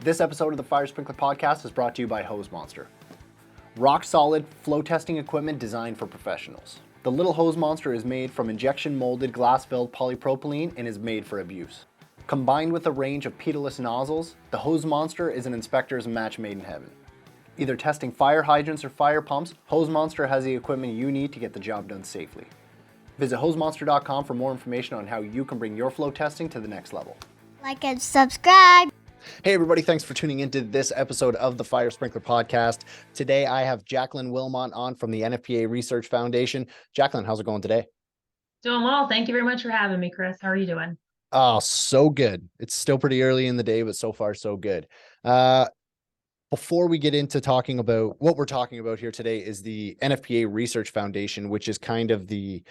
This episode of the Fire Sprinkler Podcast is brought to you by Hose Monster. Rock solid flow testing equipment designed for professionals. The little Hose Monster is made from injection molded glass-filled polypropylene and is made for abuse. Combined with a range of pedalless nozzles, the Hose Monster is an inspector's match made in heaven. Either testing fire hydrants or fire pumps, Hose Monster has the equipment you need to get the job done safely. Visit hosemonster.com for more information on how you can bring your flow testing to the next level. Like and subscribe. Hey everybody, thanks for tuning into this episode of the Fire Sprinkler Podcast. Today I have Jacqueline Wilmot on from the NFPA Research Foundation. Jacqueline, how's it going today? Doing well. Thank you very much for having me, Chris. How are you doing? Oh, so good. It's still pretty early in the day, but so far so good. Before we get into talking about what we're talking about here today is the NFPA Research Foundation, which is kind of the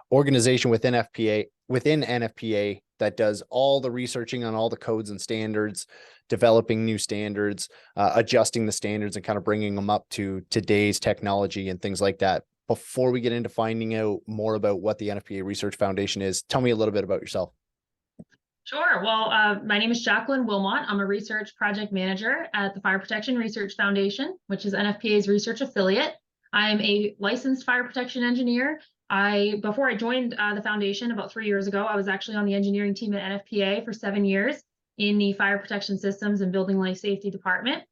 organization within NFPA that does all the researching on all the codes and standards, developing new standards, adjusting the standards and kind of bringing them up to today's technology and things like that. Before we get into finding out more about what the NFPA Research Foundation is, tell me a little bit about yourself. Sure. Well, my name is Jacqueline Wilmot. I'm a research project manager at the Fire Protection Research Foundation, which is NFPA's research affiliate. I'm a licensed fire protection engineer. Before I joined the foundation about 3 years ago, I was actually on the engineering team at NFPA for 7 years in the fire protection systems and building life safety department.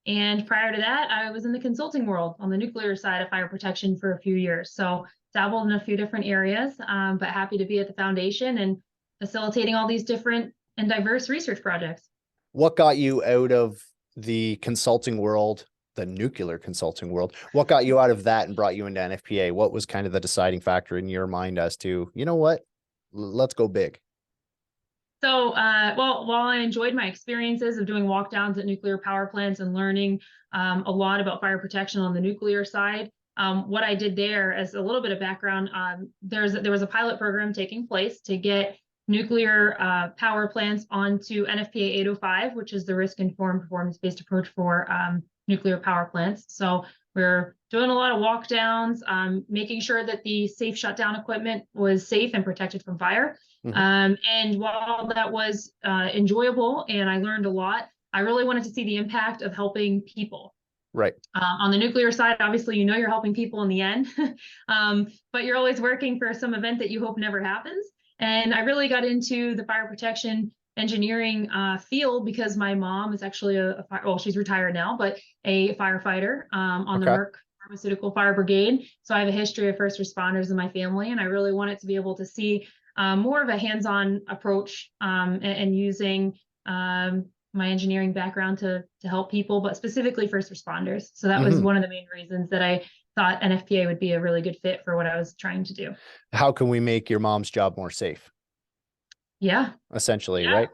And prior to that, I was in the consulting world on the nuclear side of fire protection for a few years. So dabbled in a few different areas, but happy to be at the foundation and facilitating all these different and diverse research projects. What got you out of the consulting world, the nuclear consulting world? What got you out of that and brought you into NFPA? What was kind of the deciding factor in your mind as to, you know what, let's go big? So, while I enjoyed my experiences of doing walk downs at nuclear power plants and learning a lot about fire protection on the nuclear side, what I did there, as a little bit of background, there was a pilot program taking place to get nuclear power plants onto NFPA 805, which is the risk-informed performance-based approach for nuclear power plants. So we're doing a lot of walk downs, making sure that the safe shutdown equipment was safe and protected from fire. Mm-hmm. And while that was enjoyable and I learned a lot, I really wanted to see the impact of helping people. Right. On the nuclear side, obviously, you know, you're helping people in the end, but you're always working for some event that you hope never happens. And I really got into the fire protection engineering field because my mom is actually she's retired now, but a firefighter on the Merck Pharmaceutical Fire Brigade. So I have a history of first responders in my family, and I really wanted to be able to see more of a hands-on approach and using my engineering background to help people, but specifically first responders. So that was one of the main reasons that I thought NFPA would be a really good fit for what I was trying to do. How can we make your mom's job more safe? Yeah. Essentially, right?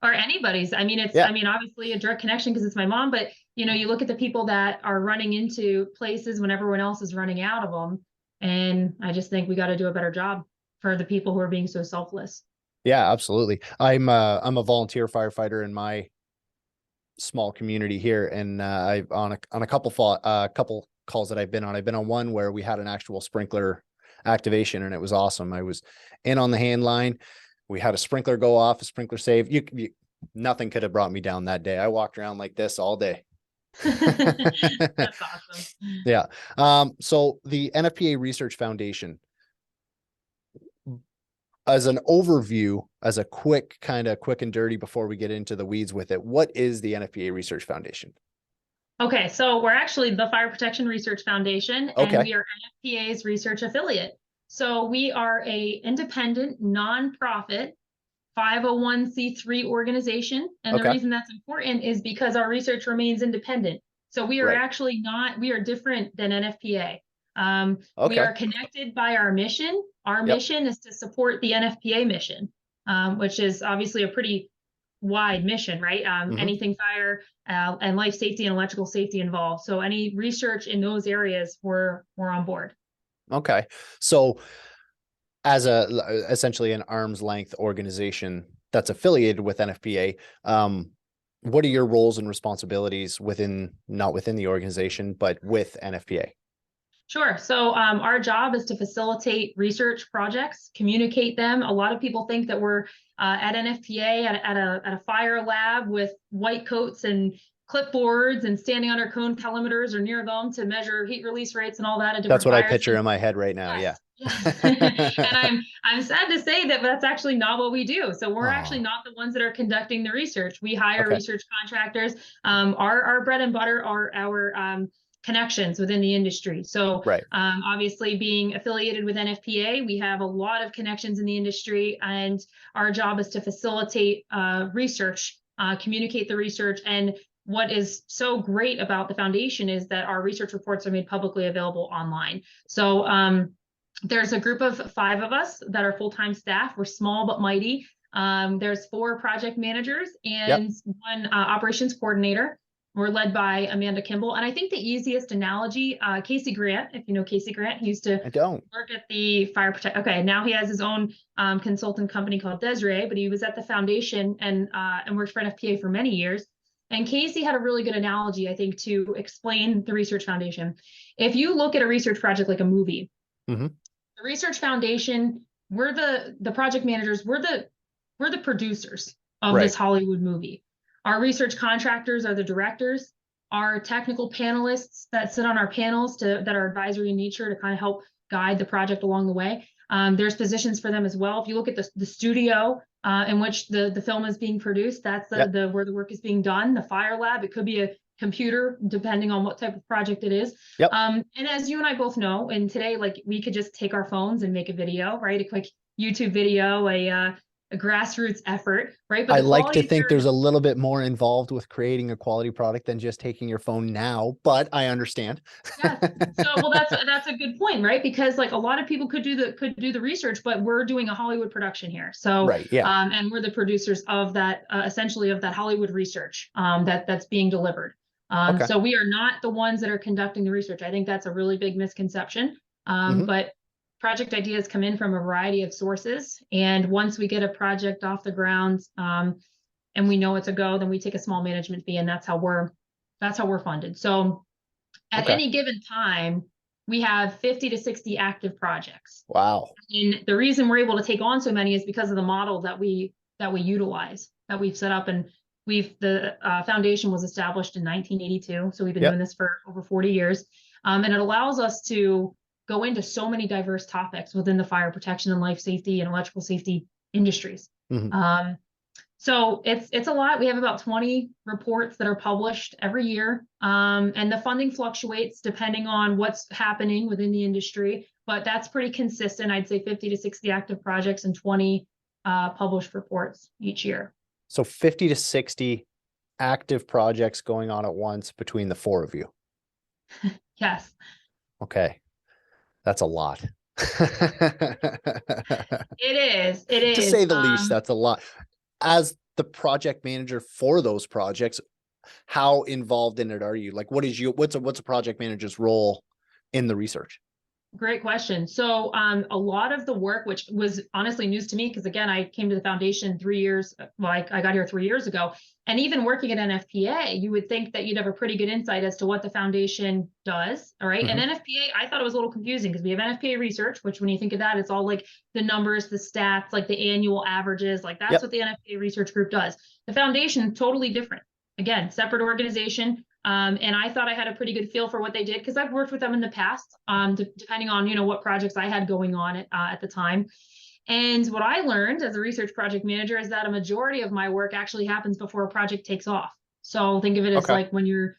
Or anybody's. I mean, obviously a direct connection because it's my mom, but you know, you look at the people that are running into places when everyone else is running out of them. And I just think we got to do a better job for the people who are being so selfless. Yeah, absolutely. I'm a volunteer firefighter in my small community here. And I've on a couple calls that I've been on one where we had an actual sprinkler activation and it was awesome. I was in on the hand line. We had a sprinkler go off, a sprinkler save. Nothing could have brought me down that day. I walked around like this all day. That's awesome. Yeah. So the NFPA Research Foundation, as an overview, as a quick and dirty before we get into the weeds with it, what is the NFPA Research Foundation? Okay, so we're actually the Fire Protection Research Foundation, and we are NFPA's research affiliate. So we are a independent, nonprofit, 501c3 organization. And the reason that's important is because our research remains independent. So we are actually we are different than NFPA. We are connected by our mission. Our mission is to support the NFPA mission, which is obviously a pretty wide mission, right? Anything fire and life safety and electrical safety involved. So any research in those areas, we're on board. Okay. So as essentially an arm's length organization that's affiliated with NFPA, what are your roles and responsibilities not within the organization, but with NFPA? Sure. So our job is to facilitate research projects, communicate them. A lot of people think that we're at NFPA at a fire lab with white coats and clipboards and standing under cone telemeters or near them to measure heat release rates and all that at That's different what I fires. picture in my head right now. Yes, Yeah. yes. And I'm sad to say that that's actually not what we do. So we're actually Oh, not the ones that are conducting the research. We hire okay. research contractors. Our bread and butter are our connections within the industry. So Right. obviously being affiliated with NFPA, we have a lot of connections in the industry, and our job is to facilitate research, communicate the research. And what is so great about the foundation is that our research reports are made publicly available online. So there's a group of 5 of us that are full-time staff. We're small but mighty. There's 4 project managers Yep. and 1 operations coordinator. We're led by Amanda Kimball. And I think the easiest analogy, Casey Grant, if you know Casey Grant, he used to I don't. work at the fire protect. Okay, now he has his own consultant company called Desiree, but he was at the foundation and worked for NFPA for many years. And Casey had a really good analogy, I think, to explain the Research Foundation. If you look at a research project like a movie, Mm-hmm. the Research Foundation, we're the project managers, we're the producers of Right. this Hollywood movie. Our research contractors are the directors. Our technical panelists that sit on our panels that are advisory in nature to kind of help guide the project along the way. There's positions for them as well. If you look at the studio in which the film is being produced, that's Yep. where the work is being done. The fire lab, it could be a computer, depending on what type of project it is. Yep. And as you and I both know, and today, like, we could just take our phones and make a video, right? A quick YouTube video, a grassroots effort, right? But I the like quality to of think there's your, a little bit more involved with creating a quality product than just taking your phone now, but I understand. yes. So, well, that's a good point, right? Because like a lot of people could do the research, but we're doing a Hollywood production here. So, Right. Yeah. and we're the producers of that, essentially of that Hollywood research that's being delivered. Okay. So we are not the ones that are conducting the research. I think that's a really big misconception. Mm-hmm. But project ideas come in from a variety of sources, and once we get a project off the ground, and we know it's a go, then we take a small management fee, and that's how we're funded. So at Okay. any given time, we have 50 to 60 active projects. Wow. And the reason we're able to take on so many is because of the model that we utilize, that we've set up. And the foundation was established in 1982. So we've been doing Yep. this for over 40 years. And it allows us to go into so many diverse topics within the fire protection and life safety and electrical safety industries. Mm-hmm. So it's a lot. We have about 20 reports that are published every year. And the funding fluctuates depending on what's happening within the industry, but that's pretty consistent. I'd say 50 to 60 active projects and 20 published reports each year. So 50 to 60 active projects going on at once between the 4 of you. Yes. Okay. That's a lot. It is. To say the least, that's a lot. As the project manager for those projects, how involved in it are you? Like, what's a project manager's role in the research? Great question. So a lot of the work, which was honestly news to me, because again, I came to the foundation 3 years, well, I got here 3 years ago. And even working at NFPA, you would think that you'd have a pretty good insight as to what the foundation does. All right. Mm-hmm. And NFPA, I thought it was a little confusing because we have NFPA research, which when you think of that, it's all like the numbers, the stats, like the annual averages, like that's what the NFPA research group does. The foundation, totally different. Again, separate organization. And I thought I had a pretty good feel for what they did because I've worked with them in the past, depending on, what projects I had going on at the time. And what I learned as a research project manager is that a majority of my work actually happens before a project takes off. So think of it as like when you're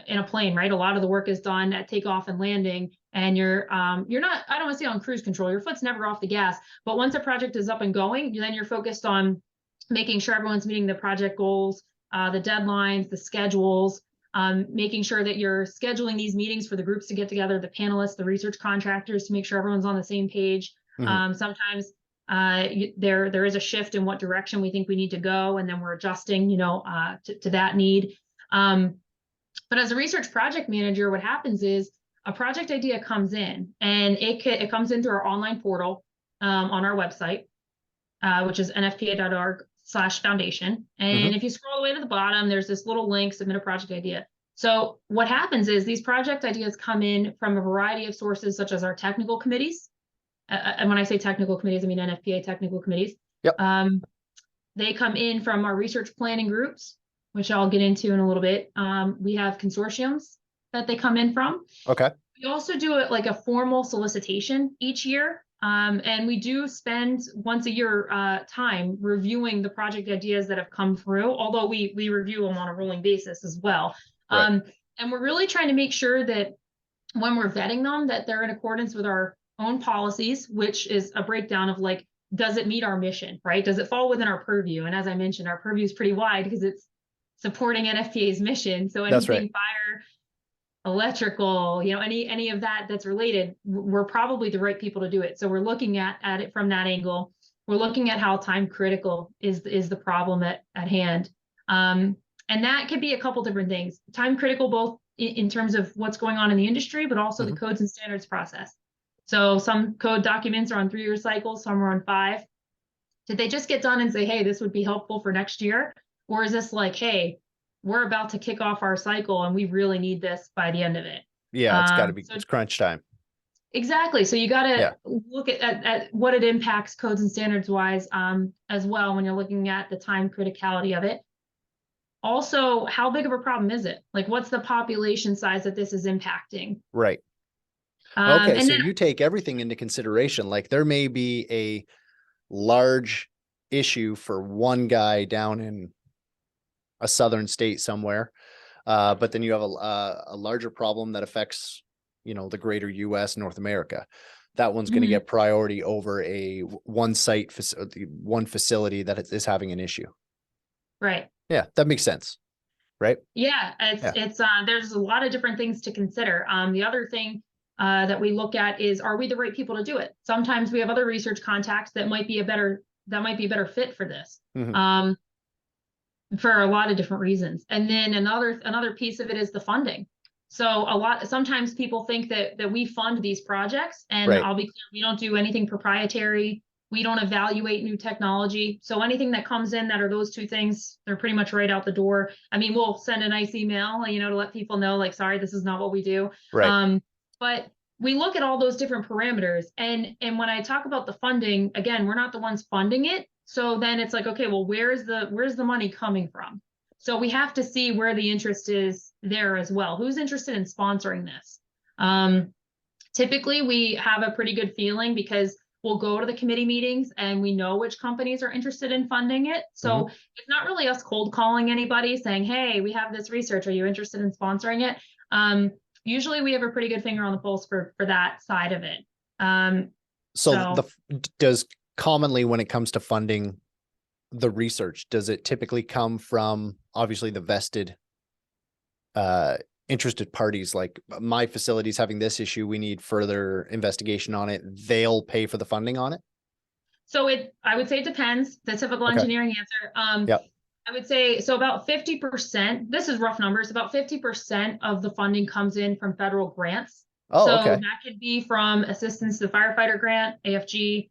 in a plane, right? A lot of the work is done at takeoff and landing, and you're not, I don't want to say on cruise control, your foot's never off the gas, but once a project is up and going, then you're focused on making sure everyone's meeting the project goals, the deadlines, the schedules, making sure that you're scheduling these meetings for the groups to get together, the panelists, the research contractors, to make sure everyone's on the same page. Mm-hmm. Sometimes there is a shift in what direction we think we need to go, and then we're adjusting, to that need. But as a research project manager, what happens is a project idea comes in, and it comes into our online portal on our website, which is nfpa.org/foundation. And if you scroll all the way to the bottom, there's this little link, submit a project idea. So what happens is these project ideas come in from a variety of sources, such as our technical committees. And when I say technical committees, I mean NFPA technical committees. Yep. They come in from our research planning groups, which I'll get into in a little bit. We have consortiums that they come in from. Okay. We also do it like a formal solicitation each year. And we do spend once a year time reviewing the project ideas that have come through, although we review them on a rolling basis as well. Right. And we're really trying to make sure that when we're vetting them, that they're in accordance with our own policies, which is a breakdown of like, does it meet our mission, right? Does it fall within our purview? And as I mentioned, our purview is pretty wide because it's supporting NFPA's mission. So That's anything right. fire, electrical, any of that that's related, we're probably the right people to do it. So we're looking at it from that angle. We're looking at how time critical is the problem at hand. And that could be a couple different things. Time critical, both in terms of what's going on in the industry, but also the codes and standards process. So some code documents are on 3-year cycles, some are on 5. Did they just get done and say, hey, this would be helpful for next year? Or is this like, hey, we're about to kick off our cycle and we really need this by the end of it? Yeah, it's got to be, it's crunch time. Exactly. So you got to look at what it impacts codes and standards wise as well when you're looking at the time criticality of it. Also, how big of a problem is it? Like, what's the population size that this is impacting? Right. Okay, and so then, you take everything into consideration. Like there may be a large issue for one guy down in a southern state somewhere, but then you have a larger problem that affects, the greater US, North America. That one's going to get priority over a one facility that is having an issue. right. Yeah, that makes sense. Right. Yeah, it's there's a lot of different things to consider. The other thing that we look at is, are we the right people to do it? Sometimes we have other research contacts that might be a better fit for this. For a lot of different reasons. And then another piece of it is the funding. So sometimes people think that we fund these projects, and I'll be clear, we don't do anything proprietary. We don't evaluate new technology. So anything that comes in that are those two things, they're pretty much right out the door. I mean, we'll send a nice email, to let people know, like, sorry, this is not what we do. Right. But we look at all those different parameters. And when I talk about the funding, again, we're not the ones funding it. So then it's like, okay, well, where's the money coming from? So we have to see where the interest is there as well. Who's interested in sponsoring this? Typically, we have a pretty good feeling because we'll go to the committee meetings and we know which companies are interested in funding it. So it's not really us cold calling anybody saying, hey, we have this research. Are you interested in sponsoring it? Usually we have a pretty good finger on the pulse for that side of it. Does commonly, when it comes to funding the research, does it typically come from obviously the vested interested parties? Like, my facility's having this issue, we need further investigation on it, they'll pay for the funding on it? So I would say it depends. The typical engineering answer. I would say, so about 50%, this is rough numbers, about 50% of the funding comes in from federal grants. That could be from Assistance to the Firefighter Grant, AFG,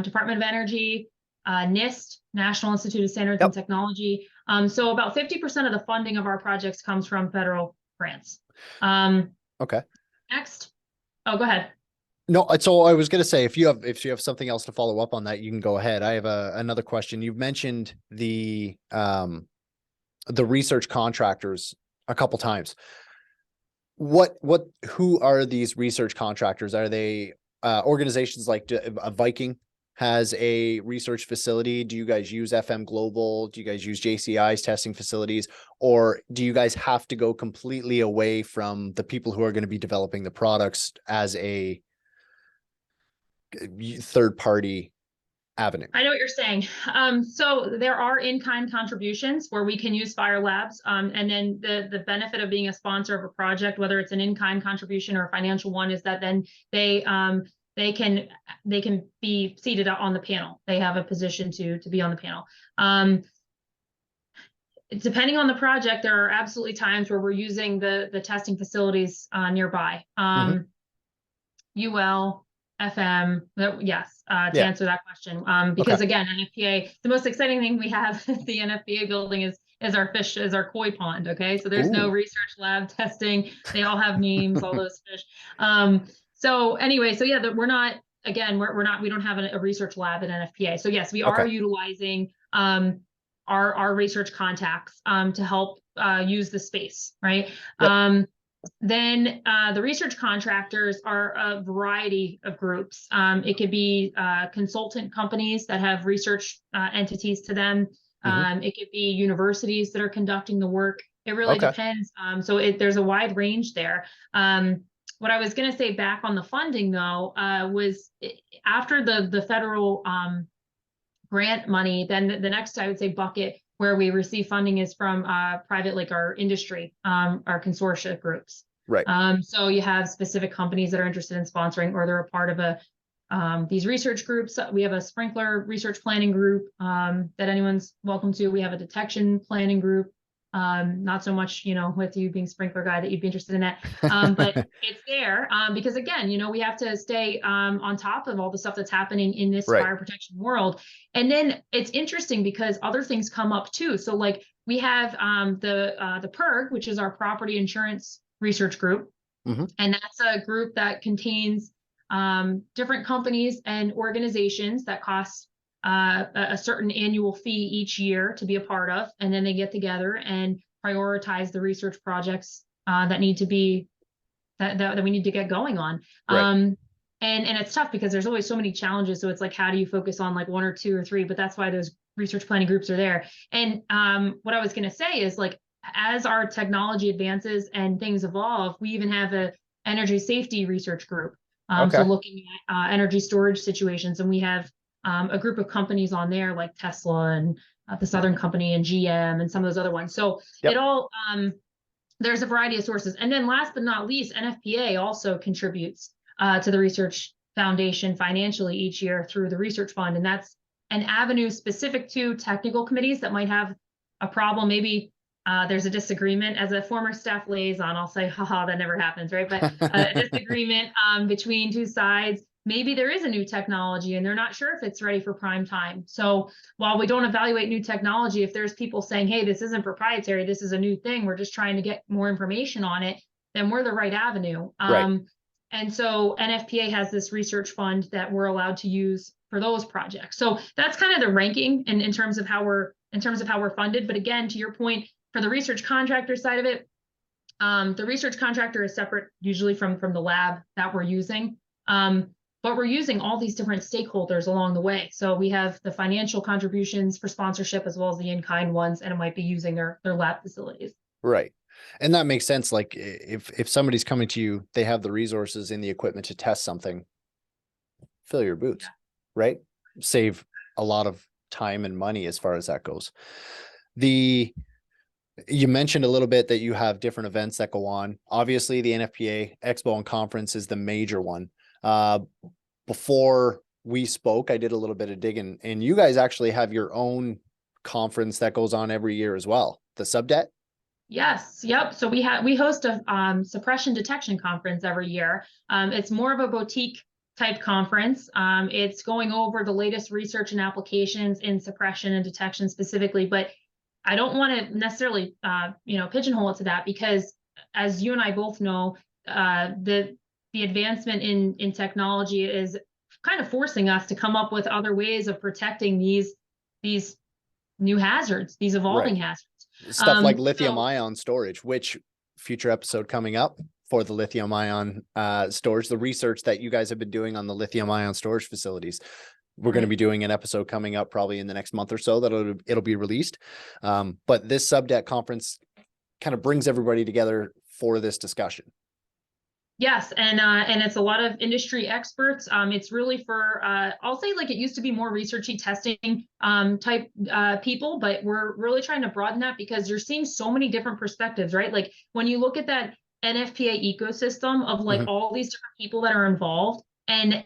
Department of Energy, NIST, National Institute of Standards and Technology. So about 50% of the funding of our projects comes from federal grants. Next. Oh, go ahead. No, so I was going to say, if you have something else to follow up on that, you can go ahead. I have another question. You've mentioned the research contractors a couple times. Who are these research contractors? Are they organizations like Viking has a research facility? Do you guys use FM Global? Do you guys use JCI's testing facilities? Or do you guys have to go completely away from the people who are going to be developing the products as a third-party avenue? I know what you're saying. So there are in-kind contributions where we can use Fire Labs. And then the benefit of being a sponsor of a project, whether it's an in-kind contribution or a financial one, is that then they can be seated on the panel. They have a position to be on the panel. Depending on the project, there are absolutely times where we're using the testing facilities nearby. UL, FM, yes. to answer that question. Because again, NFPA, the most exciting thing we have at the NFPA building is our koi pond. Okay, so there's no research lab testing. They all have names, all those fish. So anyway, so yeah, we're not, again, we don't have a research lab at NFPA. So yes, we are utilizing our research contacts to help use the space, right? Yep. Then the research contractors are a variety of groups. It could be consultant companies that have research entities to them. It could be universities that are conducting the work. It really depends. So there's a wide range there. What I was going to say back on the funding, though, was after the federal grant money, then the next, I would say, bucket where we receive funding is from private, like our industry, our consortia groups. Right. So you have specific companies that are interested in sponsoring, or they're a part of these research groups. We have a sprinkler research planning group that anyone's welcome to. We have a detection planning group. Not so much, with you being sprinkler guy that you'd be interested in that. But it's there because, again, we have to stay on top of all the stuff that's happening in this fire protection world. And then it's interesting because other things come up too. So like we have the PIRG, which is our property insurance research group. And that's a group that contains different companies and organizations that cost a certain annual fee each year to be a part of, and then they get together and prioritize the research projects that need to be that we need to get going on. And it's tough because there's always so many challenges. So it's like, how do you focus on like one or two or three? But that's why those research planning groups are there. And what I was going to say is, like, as our technology advances and things evolve, we even have a energy safety research group. So looking at energy storage situations, and we have a group of companies on there like Tesla and the Southern Company and GM and some of those other ones. So it all, there's a variety of sources. And then last but not least, NFPA also contributes to the Research Foundation financially each year through the Research Fund. And that's an avenue specific to technical committees that might have a problem. Maybe there's a disagreement. As a former staff liaison, I'll say, haha, that never happens, right? But a disagreement between two sides. Maybe there is a new technology and they're not sure if it's ready for prime time. So while we don't evaluate new technology, if there's people saying, hey, this isn't proprietary, this is a new thing, we're just trying to get more information on it, then we're the right avenue. And so NFPA has this research fund that we're allowed to use for those projects. So that's kind of the ranking in terms of how we're funded. But again, to your point, for the research contractor side of it, the research contractor is separate usually from the lab that we're using. But we're using all these different stakeholders along the way. So we have the financial contributions for sponsorship as well as the in-kind ones, and it might be using their lab facilities. Right. And that makes sense. Like if somebody's coming to you, they have the resources and the equipment to test something, fill your boots, right? Save a lot of time and money as far as that goes. You mentioned a little bit that you have different events that go on. Obviously, the NFPA Expo and Conference is the major one. Before we spoke, I did a little bit of digging, and you guys actually have your own conference that goes on every year as well, the Subdet. Yes. Yep. So we host a suppression detection conference every year. It's more of a boutique type conference. It's going over the latest research and applications in suppression and detection specifically, but I don't want to necessarily, pigeonhole it to that, because as you and I both know, the advancement in technology is kind of forcing us to come up with other ways of protecting these new hazards, these evolving hazards. Stuff like lithium ion storage, which future episode coming up for the lithium ion storage, the research that you guys have been doing on the lithium ion storage facilities. We're going to be doing an episode coming up probably in the next month or so that it'll be released. But this Subdet conference kind of brings everybody together for this discussion. Yes, and it's a lot of industry experts. It's really for I'll say, like, it used to be more researchy testing type people, but we're really trying to broaden that because you're seeing so many different perspectives, right? Like when you look at that NFPA ecosystem of like all these different people that are involved, and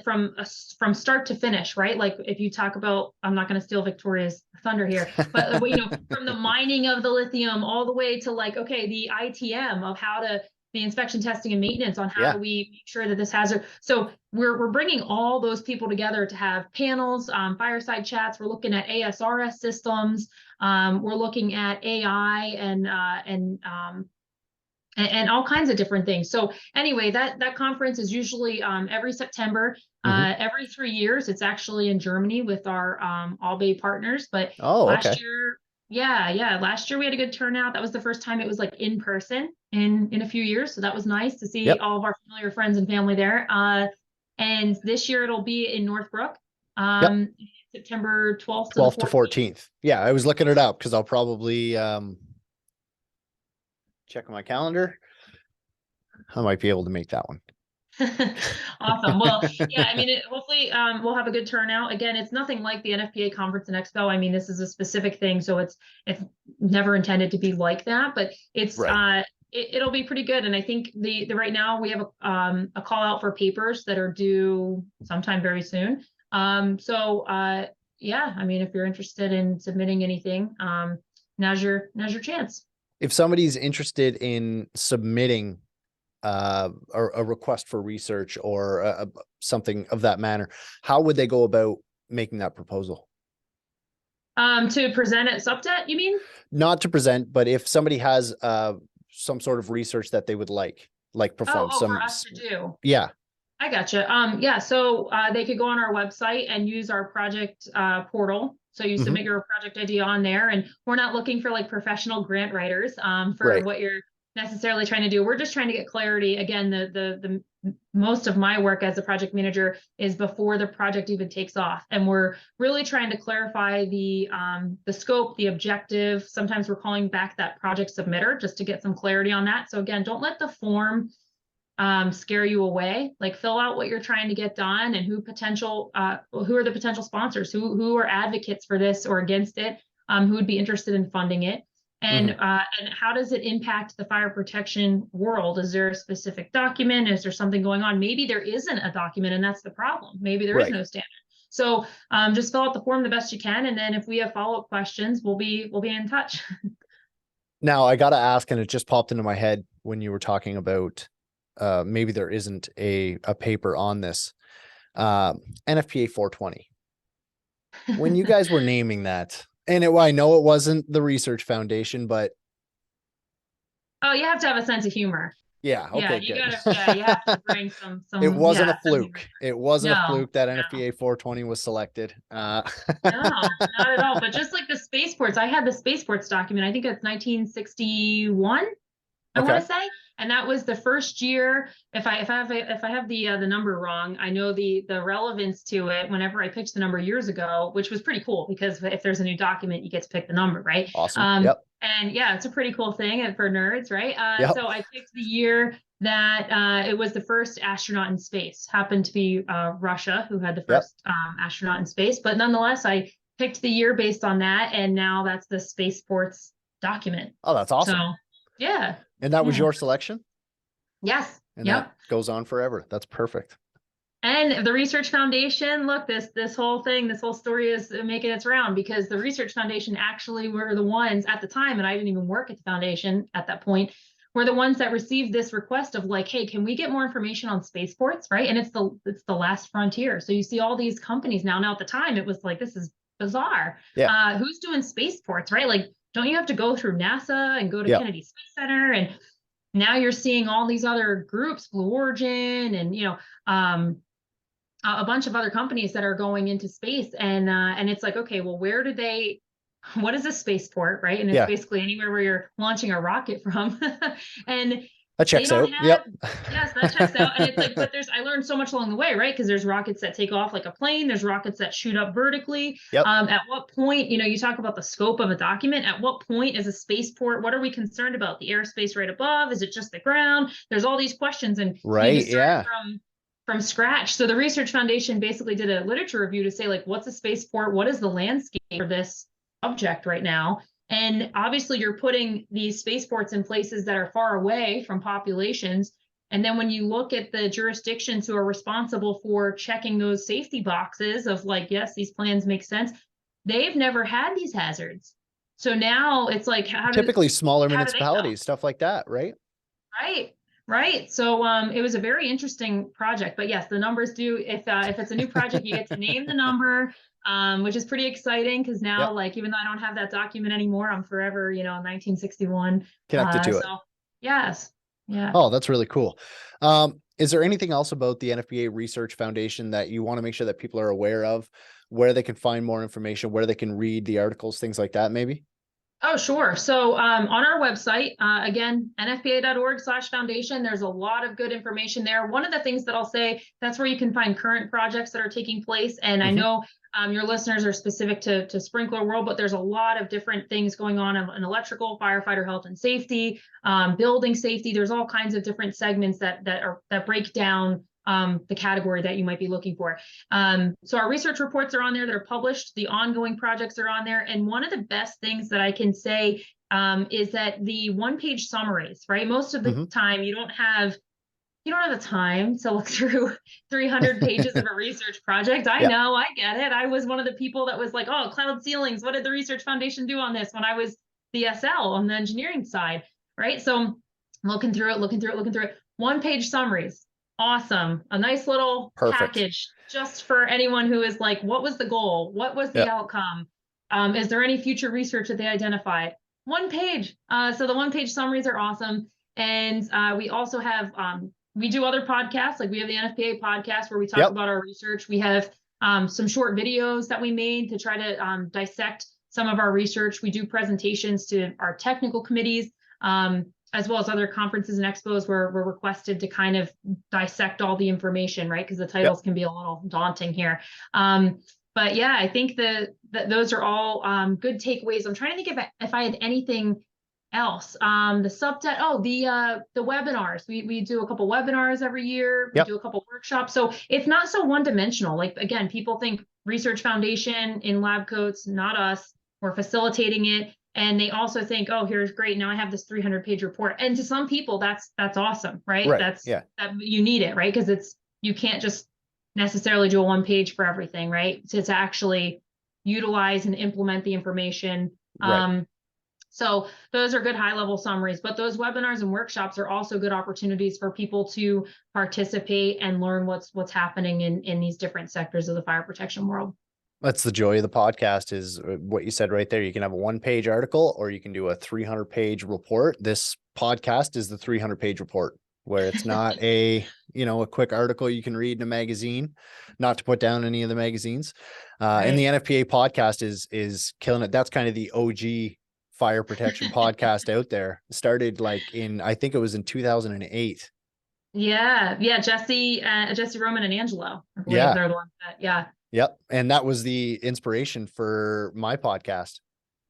from start to finish, right? Like if you talk about, I'm not going to steal Victoria's thunder here, but from the mining of the lithium all the way to like, okay, the ITM of how to the inspection, testing, and maintenance on how Yeah. do we make sure that this hazard. So we're bringing all those people together to have panels, fireside chats. We're looking at ASRS systems. We're looking at AI and all kinds of different things. So anyway, that conference is usually every September, every 3 years. It's actually in Germany with our All Bay partners. But Oh, last okay. year, last year we had a good turnout. That was the first time it was like in person in a few years. So that was nice to see Yep. all of our familiar friends and family there. And this year it'll be in Northbrook, Yep. September 12th to the 12th to 14th. Yeah, I was looking it up because I'll probably check my calendar. I might be able to make that one. Awesome. Well, yeah, I mean, hopefully we'll have a good turnout. Again, it's nothing like the NFPA conference and expo. I mean, this is a specific thing, so it's never intended to be like that, but it's Right. It'll be pretty good. And I think the right now we have a call out for papers that are due sometime very soon. Yeah, I mean, if you're interested in submitting anything, now's your chance. If somebody's interested in submitting a request for research or something of that manner, how would they go about making that proposal? To present at SUPTET, you mean? Not to present, but if somebody has some sort of research that they would like perform For us to do. Yeah. I gotcha. Yeah, so they could go on our website and use our project portal. So you submit your project idea on there, and we're not looking for like professional grant writers for Right. what you're necessarily trying to do. We're just trying to get clarity. Again, the most of my work as a project manager is before the project even takes off, and we're really trying to clarify the scope, the objective. Sometimes we're calling back that project submitter just to get some clarity on that. So again, don't let the form scare you away. Like, fill out what you're trying to get done and who are the potential sponsors, who are advocates for this or against it, who would be interested in funding it, and how does it impact the fire protection world? Is there a specific document? Is there something going on? Maybe there isn't a document, and that's the problem. Maybe there is no standard. So just fill out the form the best you can, and then if we have follow-up questions, we'll be in touch. Now I got to ask, and it just popped into my head when you were talking about maybe there isn't a paper on this. NFPA 420. When you guys were naming that, and I know it wasn't the Research Foundation, but oh, you have to have a sense of humor. Yeah. Okay. You good. gotta, you have to bring some. It wasn't a Some fluke. It wasn't a fluke that no. NFPA 420 was selected. No, not at all. But just like the spaceports, I had the spaceports document. I think it's 1961. I want to say, and that was the first year. If I have the number wrong, I know the relevance to it whenever I picked the number years ago, which was pretty cool because if there's a new document, you get to pick the number, right? Awesome. Yep. And yeah, it's a pretty cool thing for nerds, right? Yep. So I picked the year that it was the first astronaut in space. Happened to be Russia who had the first astronaut in space, but nonetheless, I picked the year based on that, and now that's the spaceports document. Oh, that's awesome. So yeah. And that was your selection? Yes. And that goes on forever. That's perfect. And the Research Foundation, look, this whole story is making its round because the Research Foundation actually were the ones at the time, and I didn't even work at the foundation at that point, were the ones that received this request of like, hey, can we get more information on spaceports, right? And it's the last frontier. So you see all these companies now. Now at the time, it was like, this is bizarre. Yeah. Who's doing spaceports, right? Like, don't you have to go through NASA and go to Kennedy Space Center? And now you're seeing all these other groups, Blue Origin, and a bunch of other companies that are going into space. And it's like, okay, well, what is a spaceport, right? And it's basically anywhere where you're launching a rocket from. And that checks out. Yes, that checks out. And it's like, but I learned so much along the way, right? Because there's rockets that take off like a plane. There's rockets that shoot up vertically. At what point, you talk about the scope of a document. At what point is a spaceport? What are we concerned about? The airspace right above? Is it just the ground? There's all these questions, and from scratch. So the Research Foundation basically did a literature review to say, like, what's a spaceport? What is the landscape for this object right now? And obviously you're putting these spaceports in places that are far away from populations. And then when you look at the jurisdictions who are responsible for checking those safety boxes of like, yes, these plans make sense, they've never had these hazards. So now it's like, typically smaller municipalities, stuff like that, right? Right. Right. So it was a very interesting project. But yes, the numbers do, if it's a new project, you get to name the number, which is pretty exciting because now, Yep. like, even though I don't have that document anymore, I'm forever, 1961. Connected to it. So yes. Yeah. Oh, that's really cool. Is there anything else about the NFPA Research Foundation that you want to make sure that people are aware of, where they can find more information, where they can read the articles, things like that, maybe? Oh, sure. So on our website, again, nfpa.org/foundation, there's a lot of good information there. One of the things that I'll say, that's where you can find current projects that are taking place. And I Mhm. know your listeners are specific to sprinkler world, but there's a lot of different things going on in electrical, firefighter health and safety, building safety. There's all kinds of different segments that break down the category that you might be looking for. So our research reports are on there that are published. The ongoing projects are on there. And one of the best things that I can say is that the one-page summaries, right? Most of the Mhm. time you don't have the time to look through 300 pages of a research project. I Yeah. know, I get it. I was one of the people that was like, oh, cloud ceilings. What did the Research Foundation do on this when I was the SL on the engineering side, right? So looking through it. One-page summaries. Awesome. A nice little Perfect. package just for anyone who is like, what was the goal? What was the Yeah. outcome? Is there any future research that they identified? One page. So the one-page summaries are awesome. And we also have we do other podcasts, like we have the NFPA podcast where we talk Yep. about our research. We have some short videos that we made to try to dissect some of our research. We do presentations to our technical committees, as well as other conferences and expos where we're requested to kind of dissect all the information, right? Because the titles Yep. can be a little daunting here. But yeah, I think that those are all good takeaways. I'm trying to think if I had anything else. The subtet, the webinars. We do a couple webinars every year. We Yep. do a couple workshops. So it's not so one-dimensional. Like, again, people think Research Foundation in lab coats, not us. We're facilitating it. And they also think, oh, here's great. Now I have this 300-page report. And to some people, that's awesome, right? Right. That Yeah. you need it, right? Because you can't just necessarily do a one page for everything, right? To actually utilize and implement the information. Right. So those are good high level summaries, but those webinars and workshops are also good opportunities for people to participate and learn what's happening in these different sectors of the fire protection world. That's the joy of the podcast is what you said right there. You can have a 1-page article or you can do a 300-page report. This podcast is the 300-page report where it's not a quick article you can read in a magazine, not to put down any of the magazines. And the NFPA podcast is killing it. That's kind of the OG fire protection podcast out there. Started I think it was in 2008. Yeah. Jesse Roman and Angelo, I believe Yeah. they're the ones that, yeah. Yep. And that was the inspiration for my podcast.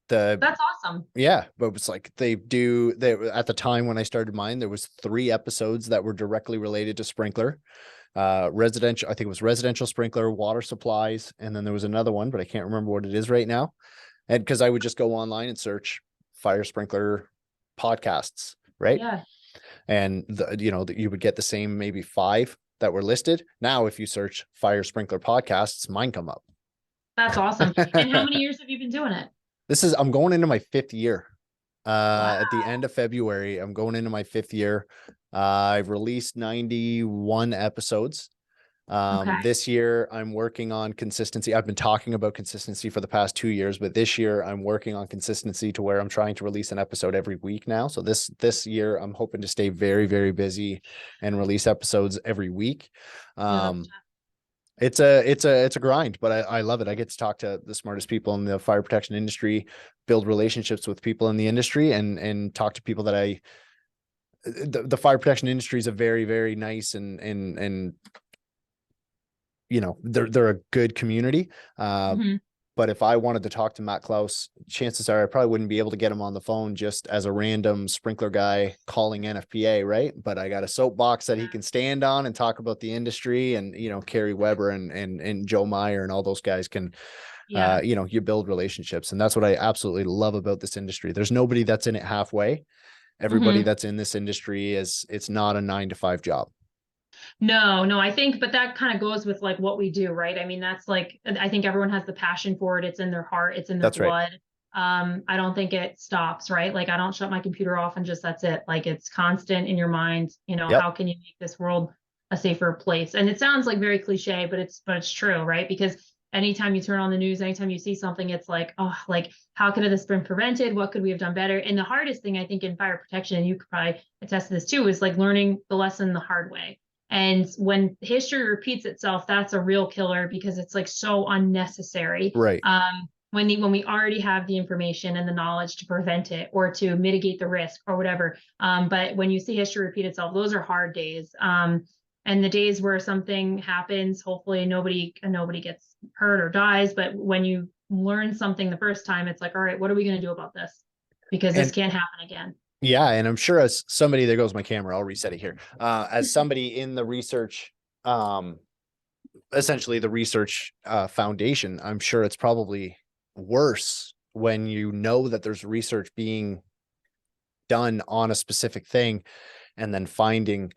That's awesome. Yeah, but it's like they at the time when I started mine, there was 3 episodes that were directly related to sprinkler, residential. I think it was residential sprinkler, water supplies. And then there was another one, but I can't remember what it is right now. And because I would just go online and search fire sprinkler podcasts, right? Yeah. And you would get the same maybe 5 that were listed. Now, if you search fire sprinkler podcasts, mine come up. That's awesome. And how many years have you been doing it? I'm going into my 5th year. Wow. At the end of February, I'm going into my 5th year. I've released 91 episodes. Okay. This year I'm working on consistency. I've been talking about consistency for the past 2 years, but this year I'm working on consistency to where I'm trying to release an episode every week now. So this year I'm hoping to stay very, very busy and release episodes every week. It's a grind, but I love it. I get to talk to the smartest people in the fire protection industry, build relationships with people in the industry, and talk to people that the fire protection industry is a very, very nice and they're a good community. But if I wanted to talk to Matt Klaus, chances are I probably wouldn't be able to get him on the phone just as a random sprinkler guy calling NFPA, right? But I got a soapbox that he can stand on and talk about the industry, and Kerry Weber and Joe Meyer and all those guys can, you build relationships, and that's what I absolutely love about this industry. There's nobody that's in it halfway. Everybody that's in this industry it's not a 9-to-5 job. No, I think, but that kind of goes with like what we do, right? I mean, that's like, I think everyone has the passion for it. It's in their heart, it's in their blood. I don't think it stops, right? Like I don't shut my computer off and just that's it. Like it's constant in your mind, Yep. how can you make this world a safer place? And it sounds like very cliche, but it's true, right? Because anytime you turn on the news, anytime you see something, it's like, oh, like how could this been prevented? What could we have done better? And the hardest thing I think in fire protection, and you could probably attest to this too, is like learning the lesson the hard way. And when history repeats itself, that's a real killer because it's like so unnecessary. Right. When we already have the information and the knowledge to prevent it or to mitigate the risk or whatever. But when you see history repeat itself, those are hard days. And the days where something happens, hopefully nobody gets hurt or dies. But when you learn something the first time, it's like, all right, what are we going to do about this? Because this can't happen again. Yeah. And I'm sure as somebody, there goes my camera, I'll reset it here. As somebody in the research, essentially the research foundation, I'm sure it's probably worse when you know that there's research being done on a specific thing and then finding,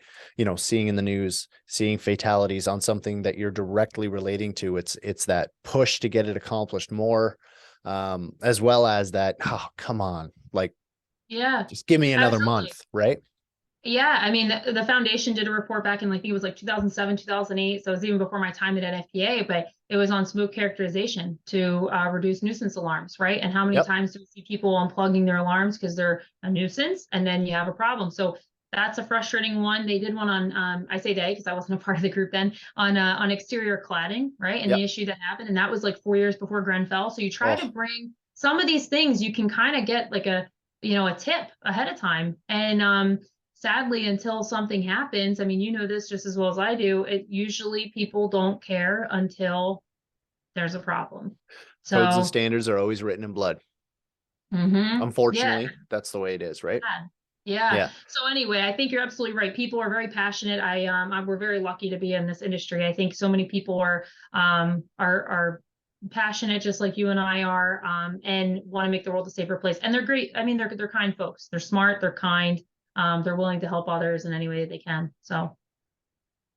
seeing in the news, seeing fatalities on something that you're directly relating to. It's that push to get it accomplished more, as well as that, oh, come on, like, yeah, just give me another absolutely. month, right? Yeah, I mean, the foundation did a report back in, like, I think it was like 2007, 2008. So it was even before my time at NFPA, but it was on smoke characterization to reduce nuisance alarms, right? And how many times do we see people unplugging their alarms because they're a nuisance and then you have a problem? So that's a frustrating one. They did one on, I say they because I wasn't a part of the group then, on exterior cladding, right? And the issue that happened, and that was like 4 years before Grenfell. So you try to bring some of these things, you can kind of get like a tip ahead of time. And sadly, until something happens, I mean, you know this just as well as I do, it usually people don't care until there's a problem. So codes and standards are always written in blood. Unfortunately, that's the way it is, right? Yeah. So anyway, I think you're absolutely right. People are very passionate. We're very lucky to be in this industry. I think so many people are passionate, just like you and I are, and want to make the world a safer place. And they're great. I mean, they're kind folks. They're smart. They're kind. They're willing to help others in any way they can. So.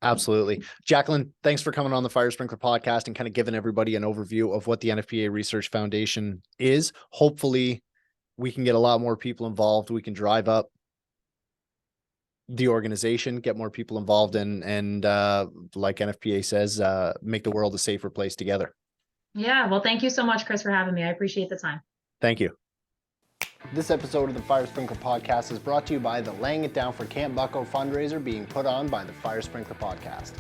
Absolutely. Jacqueline, thanks for coming on the Fire Sprinkler podcast and kind of giving everybody an overview of what the NFPA Research Foundation is. Hopefully we can get a lot more people involved. We can drive up the organization, get more people involved and like NFPA says, make the world a safer place together. Yeah. Well, thank you so much, Chris, for having me. I appreciate the time. Thank you. This episode of the Fire Sprinkler Podcast is brought to you by the Laying It Down for Camp Bucko fundraiser being put on by the Fire Sprinkler Podcast.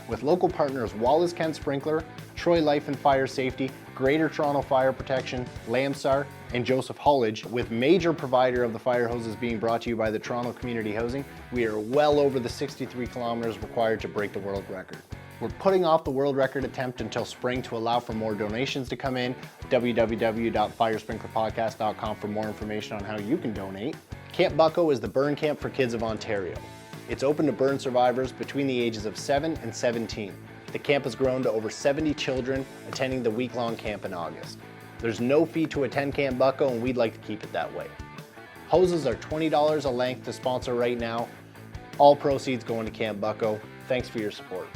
With local partners Wallace Kent Sprinkler, Troy Life and Fire Safety, Greater Toronto Fire Protection, Lamsar, and Joseph Hullage, with major provider of the fire hoses being brought to you by the Toronto Community Housing, we are well over the 63 kilometers required to break the world record. We're putting off the world record attempt until spring to allow for more donations to come in. www.firesprinklerpodcast.com for more information on how you can donate. Camp Bucko is the burn camp for kids of Ontario. It's open to burn survivors between the ages of 7 and 17. The camp has grown to over 70 children attending the week-long camp in August. There's no fee to attend Camp Bucko, and we'd like to keep it that way. Hoses are $20 a length to sponsor right now. All proceeds going to Camp Bucko. Thanks for your support.